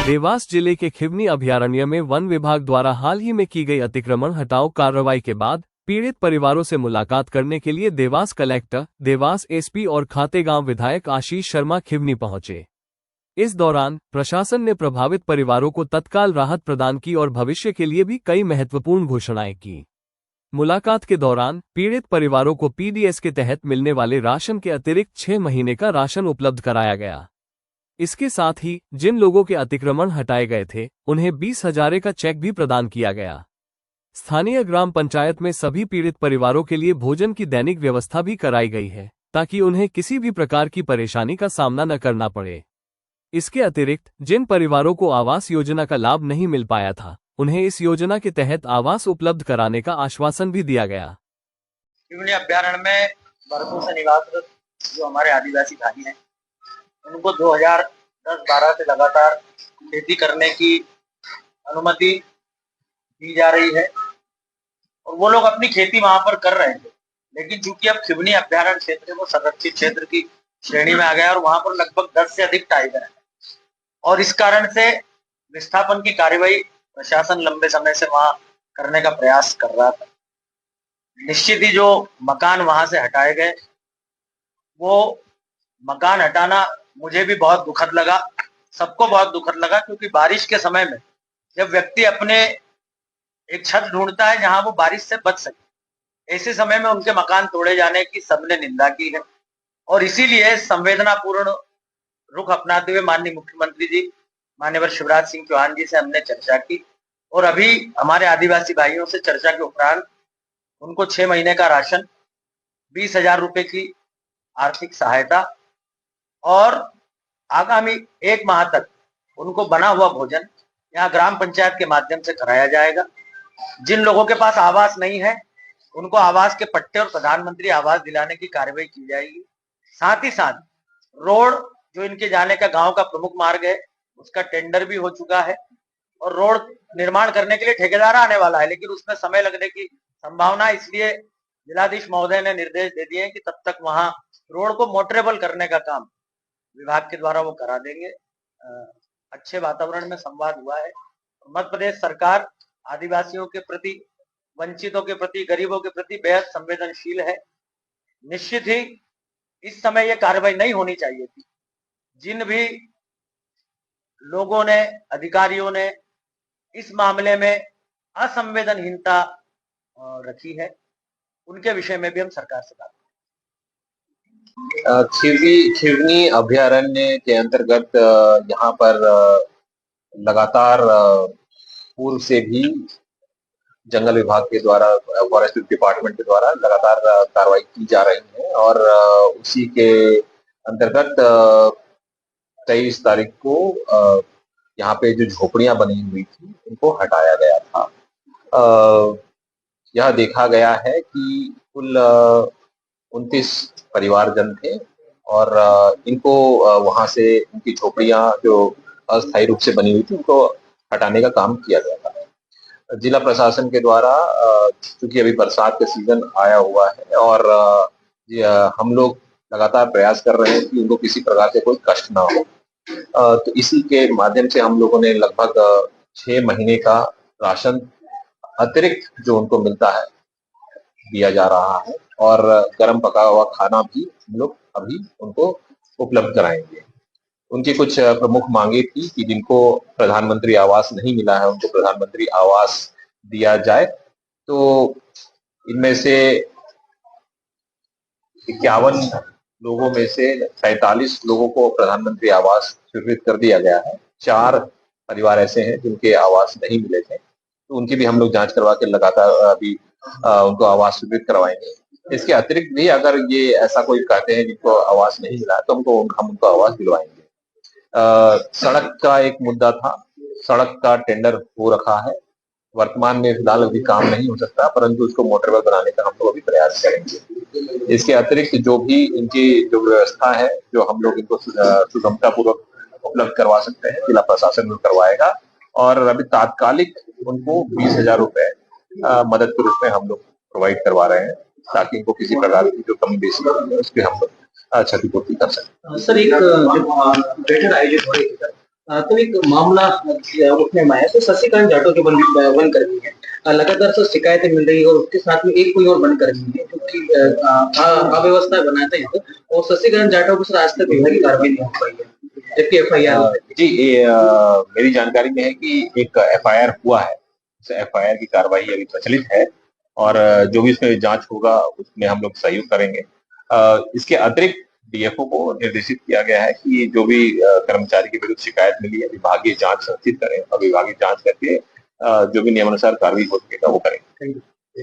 देवास जिले के खिवनी अभयारण्य में वन विभाग द्वारा हाल ही में की गई अतिक्रमण हटाओ कार्रवाई के बाद पीड़ित परिवारों से मुलाकात करने के लिए देवास कलेक्टर, देवास एसपी और खातेगांव विधायक आशीष शर्मा खिवनी पहुंचे। इस दौरान प्रशासन ने प्रभावित परिवारों को तत्काल राहत प्रदान की और भविष्य के लिए भी कई महत्वपूर्ण घोषणाएं की। मुलाकात के दौरान पीड़ित परिवारों को पीडीएस के तहत मिलने वाले राशन के अतिरिक्त 6 महीने का राशन उपलब्ध कराया गया। इसके साथ ही जिन लोगों के अतिक्रमण हटाए गए थे उन्हें 20,000 का चेक भी प्रदान किया गया। स्थानीय ग्राम पंचायत में सभी पीड़ित परिवारों के लिए भोजन की दैनिक व्यवस्था भी कराई गई है ताकि उन्हें किसी भी प्रकार की परेशानी का सामना न करना पड़े। इसके अतिरिक्त जिन परिवारों को आवास योजना का लाभ नहीं मिल पाया था उन्हें इस योजना के तहत आवास उपलब्ध कराने का आश्वासन भी दिया गया। खिवनी अभयारण्य में वर्षों से निवासरत जो हमारे आदिवासी भाई हैं उनको 2010-12 से लगातार खेती करने की अनुमति दी जा रही है और वो लोग अपनी खेती वहां पर कर रहे थे, लेकिन चूंकि अब खिवनी अभयारण्य क्षेत्र वो संरक्षित क्षेत्र की श्रेणी में आ गया और वहां पर लगभग 10 से अधिक टाइगर है और इस कारण से विस्थापन की कार्यवाही प्रशासन लंबे समय से वहां करने का प्रयास कर रहा था। निश्चित ही जो मकान वहां से हटाए गए वो मकान हटाना मुझे भी बहुत दुखद लगा, सबको बहुत दुखद लगा, क्योंकि बारिश के समय में जब व्यक्ति अपने एक छत ढूंढता है जहां वो बारिश से बच सके, ऐसे समय में उनके मकान तोड़े जाने की सबने निंदा की है और इसीलिए संवेदनापूर्ण रुख अपनाते हुए माननीय मुख्यमंत्री जी माननीय शिवराज सिंह चौहान जी से हमने चर्चा की और अभी हमारे आदिवासी भाइयों से चर्चा के उपरांत उनको 6 महीने का राशन, 20,000 रुपए की आर्थिक सहायता और आगामी 1 माह तक उनको बना हुआ भोजन यहाँ ग्राम पंचायत के माध्यम से कराया जाएगा। जिन लोगों के पास आवास नहीं है उनको आवास के पट्टे और प्रधानमंत्री आवास दिलाने की कार्रवाई की जाएगी। साथ ही साथ रोड जो इनके जाने का गांव का प्रमुख मार्ग है उसका टेंडर भी हो चुका है और रोड निर्माण करने के लिए ठेकेदार आने वाला है, लेकिन उसमें समय लगने की संभावना, इसलिए जिलाधीश महोदय ने निर्देश दे दिए कि तब तक वहां रोड को मोटरेबल करने का काम विभाग के द्वारा वो करा देंगे। अच्छे वातावरण में संवाद हुआ है। मध्य प्रदेश सरकार आदिवासियों के प्रति, वंचितों के प्रति, गरीबों के प्रति बेहद संवेदनशील है। निश्चित ही इस समय ये कार्रवाई नहीं होनी चाहिए थी। जिन भी लोगों ने, अधिकारियों ने इस मामले में असंवेदनहीनता रखी है उनके विषय में भी हम सरकार से बात करेंगे। खिवनी अभयारण्य के अंतर्गत यहाँ पर लगातार पूर्व से भी जंगल विभाग के द्वारा, फॉरेस्ट डिपार्टमेंट के द्वारा लगातार कार्रवाई की जा रही है और उसी के अंतर्गत 23 तारीख को यहाँ पे जो झोपड़ियां बनी हुई थी उनको हटाया गया था। यह देखा गया है कि कुल 29 परिवारजन थे और इनको वहां से उनकी झोपड़ियां जो अस्थायी रूप से बनी हुई थी उनको हटाने का काम किया गया था। जिला प्रशासन के द्वारा चूंकि अभी बरसात का सीजन आया हुआ है और हम लोग लगातार प्रयास कर रहे हैं कि उनको किसी प्रकार से कोई कष्ट ना हो, तो इसी के माध्यम से हम लोगों ने लगभग 6 महीने का राशन अतिरिक्त जो उनको मिलता है दिया जा रहा है और गर्म पका हुआ खाना भी हम लोग अभी उनको उपलब्ध कराएंगे। उनकी कुछ प्रमुख मांगे थी कि जिनको प्रधानमंत्री आवास नहीं मिला है उनको प्रधानमंत्री आवास दिया जाए, तो इनमें से 51 लोगों में से 47 लोगों को प्रधानमंत्री आवास स्वीकृत कर दिया गया है। 4 परिवार ऐसे हैं जिनके आवास नहीं मिले थे, तो उनकी भी हम लोग जांच करवा के लगातार अभी उनको आवास स्वीकृत करवाएंगे। इसके अतिरिक्त भी अगर ये ऐसा कोई कहते हैं जिनको आवास नहीं मिला तो हम उनको आवास दिलवाएंगे। सड़क का एक मुद्दा था, सड़क का टेंडर हो रखा है, वर्तमान में फिलहाल अभी काम नहीं हो सकता, परंतु उसको मोटरेबल बनाने का हम लोग अभी प्रयास करेंगे। इसके अतिरिक्त जो भी इनकी जो व्यवस्था है जो हम लोग इनको सुगमता पूर्वक उपलब्ध करवा सकते हैं जिला प्रशासन करवाएगा और अभी तात्कालिक उनको 20,000 रुपए मदद के रूप में हम लोग प्रोवाइड करवा रहे हैं ताकि इनको किसी प्रकार की जो कमी बेसी है उसकी हम लोग क्षतिपूर्ति कर सकते हैं। सर, एक बैठक आयोजित हो रही है तो एक मामला उठने में आया तो शशिकांत जाटव जो वन कर्मी है, लगातार से शिकायतें मिल रही है और उसके साथ में एक कोई और वन कर्मी है जो कि अव्यवस्था बनाते हैं और शशिकांत जाटव के साथ आज तक विभागीय कार्रवाई नहीं हो पाई है, जबकि एफआईआर जी ये मेरी जानकारी में है कि एक एफआईआर हुआ है। एफआईआर की कार्रवाई अभी प्रचलित है और जो भी इसमें जांच होगा उसमें हम लोग सहयोग करेंगे। इसके अतिरिक्त डीएफओ को निर्देशित किया गया है कि जो भी कर्मचारी के विरुद्ध शिकायत मिली है विभागीय जांच सुनिश्चित करें और विभागीय जांच करके जो भी नियमानुसार कार्रवाई हो सकेगा वो करेंगे।